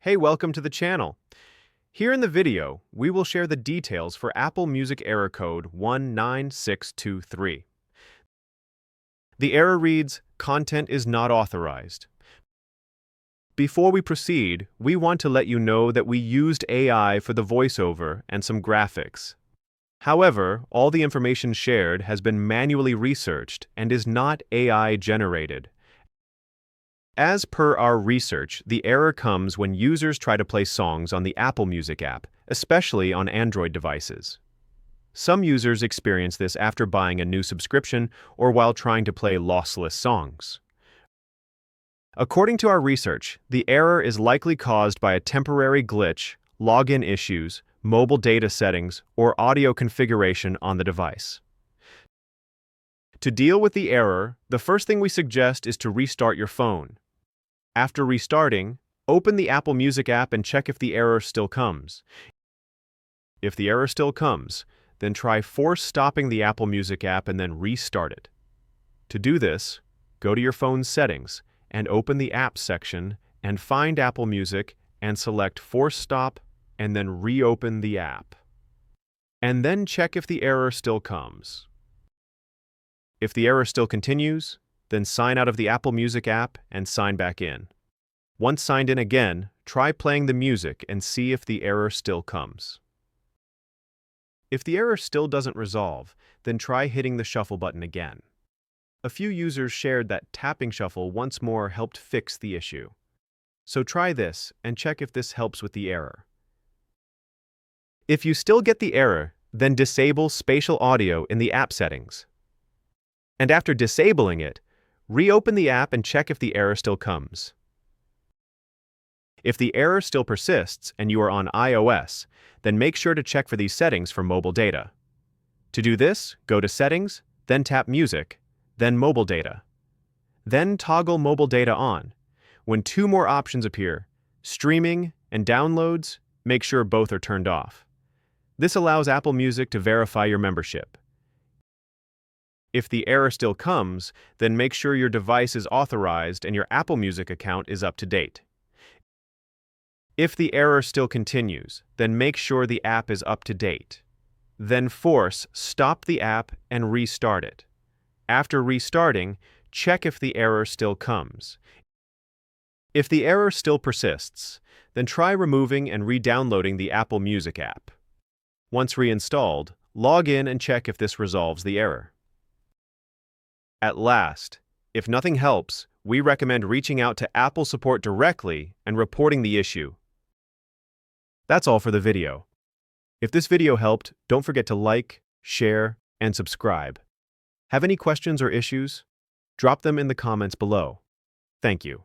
Hey, welcome to the channel. Here in the video, we will share the details for Apple Music error code 19623. The error reads, "Content is not authorized." Before we proceed, we want to let you know that we used AI for the voiceover and some graphics. However, all the information shared has been manually researched and is not AI generated. As per our research, the error comes when users try to play songs on the Apple Music app, especially on Android devices. Some users experience this after buying a new subscription or while trying to play lossless songs. According to our research, the error is likely caused by a temporary glitch, login issues, mobile data settings, or audio configuration on the device. To deal with the error, the first thing we suggest is to restart your phone. After restarting, open the Apple Music app and check if the error still comes. If the error still comes, then try force stopping the Apple Music app and then restart it. To do this, go to your phone's settings and open the Apps section and find Apple Music and select Force Stop and then reopen the app. And then check if the error still comes. If the error still continues, then sign out of the Apple Music app and sign back in. Once signed in again, try playing the music and see if the error still comes. If the error still doesn't resolve, then try hitting the shuffle button again. A few users shared that tapping shuffle once more helped fix the issue. So try this and check if this helps with the error. If you still get the error, then disable spatial audio in the app settings. And after disabling it, reopen the app and check if the error still comes. If the error still persists and you are on iOS, then make sure to check for these settings for mobile data. To do this, go to Settings, then tap Music, then Mobile Data. Then toggle Mobile Data on. When two more options appear, Streaming and Downloads, make sure both are turned off. This allows Apple Music to verify your membership. If the error still comes, then make sure your device is authorized and your Apple Music account is up to date. If the error still continues, then make sure the app is up to date. Then force stop the app and restart it. After restarting, check if the error still comes. If the error still persists, then try removing and re-downloading the Apple Music app. Once reinstalled, log in and check if this resolves the error. At last, if nothing helps, we recommend reaching out to Apple support directly and reporting the issue. That's all for the video. If this video helped, don't forget to like, share, and subscribe. Have any questions or issues? Drop them in the comments below. Thank you.